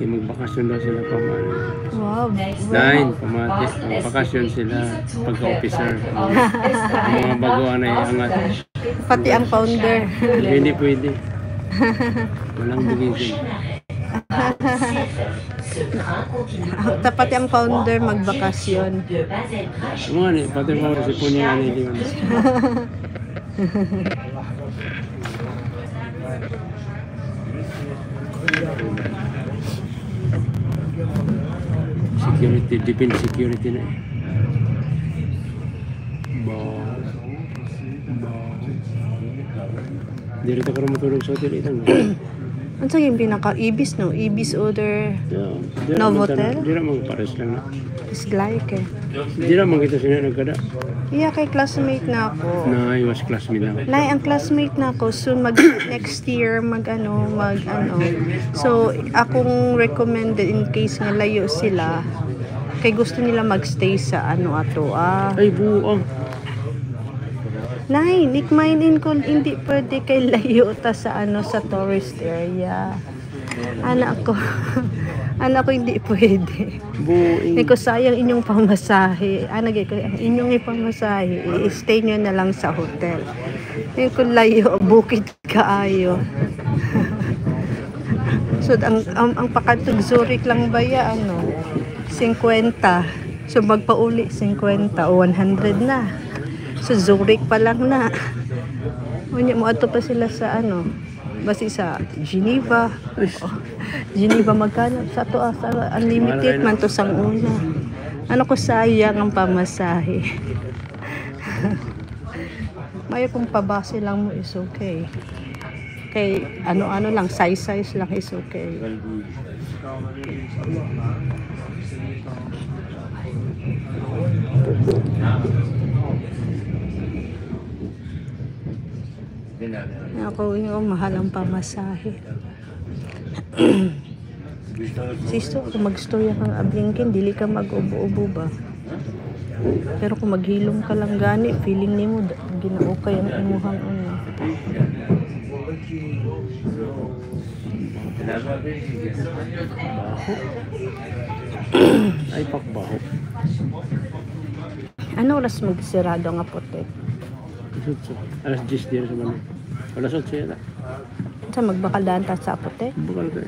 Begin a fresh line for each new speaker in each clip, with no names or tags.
Kaya magbakasyon daw sila pamana.
Wow.
9, pamati. Magbakasyon sila pagka-officer. Ang mga baguhan ay angat.
Pati ang founder.
Hindi pwede. Walang bigay.
Pati ang founder magbakasyon.
Mga ni, pati mo si punya ni di man. Security, defense security na. Dito ka rin matulog sa hotel itang.
Ano sa yung pinaka-ibis, no? Ibis order.
Yeah.
Novotel?
Di na pares lang na.
It's like eh.
Di na kita sila nagkada.
Yeah, kay classmate na ako.
Na, I was classmate na.
Nay, ang classmate na ako, soon next year, mag ano. So, akong recommended in case nga layo sila, kay gusto nila magstay sa ato.
Ay, buong.
Nay, nikmainin ko, hindi pwede kay layo ta sa sa tourist area. Anak ko hindi pwede.
Buing.
Ko sayang inyong pamasahe. Inyong ipamasahe, i-stay nyo na lang sa hotel. Ko layo, bukid kaayo. So, ang pakatug Zurich lang ba ya, 50. So, magpauli 50 o 100 na. So, Zurich pa lang na. Mo ato pa sila sa basi sa Geneva. Geneva magkano sa to sa unlimited man to sang una. Ko sayang ang pamasahe. May kung pabase lang mo is okay. Kay ano lang size lang is okay. Ako yung mahal ang pamasahe. Sisto, kung mag-story kang ablingkin, dili ka mag-ubo-ubo ba? Pero kung maghilom ka lang gani, feeling ni mo, ginaukay ang imuhang
Ay, pakbaho.
Ano oras magsirado nga puti?
Alas 10 din sa mga. Alas 8 na.
Sa magbakaldaan ta sa puti?
Bukal ka.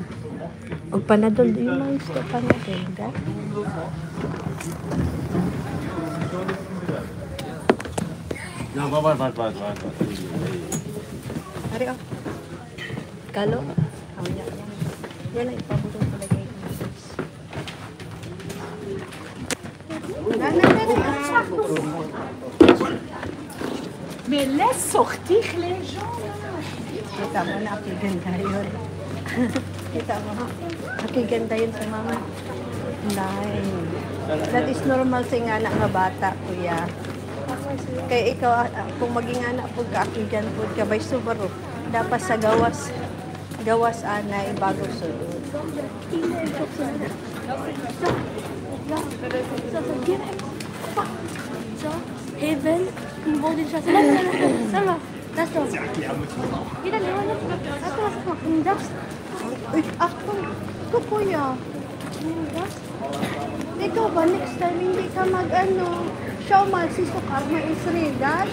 Og panadol di mga isda panadol, ga?
No, bye.
Ari oh. Kalo. Yan ay pabutong palagay ko.
Mais laisse sortir les gens là.
Kita mo na akiganda yun. Kita mo ha. Akiganda yun sa mama. Nine. That is normal sa anak nga bata, kuya. Kaya ikaw, kung maging anak po ka, akigan po ka, by subaro, dapat sa gawas anay, bago sulod.
Heaven, bon déjà ça va. Das doch. Wieder lewan. Satu masuk indas.
Ako, kuya. Ikaw ba, next time, hindi ka show magsisukar, maisrigat?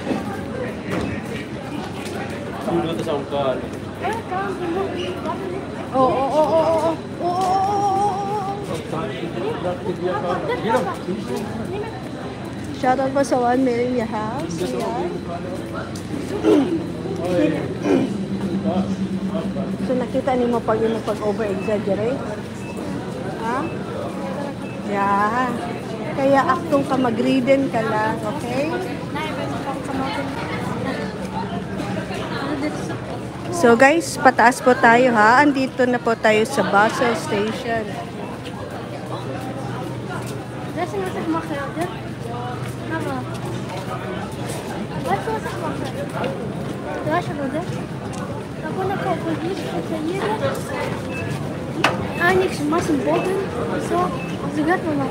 Ano ito sa ungkal?
Oo. Shoutout po sa 1 million house. So nakita niyo mo pag yun over-exaggerate? Ha? Yeah. Kaya aktong ka mag-reading ka lang, okay? So guys, pataas po tayo ha. Andito na po tayo sa Basel Station.
Weißt du, was ich mache, oder? Mama. Weißt du, was ich mache? Du weißt schon, oder? Ako nakapagis sa kanila. Niks mas een bogen. Zo, ze gaat me maar.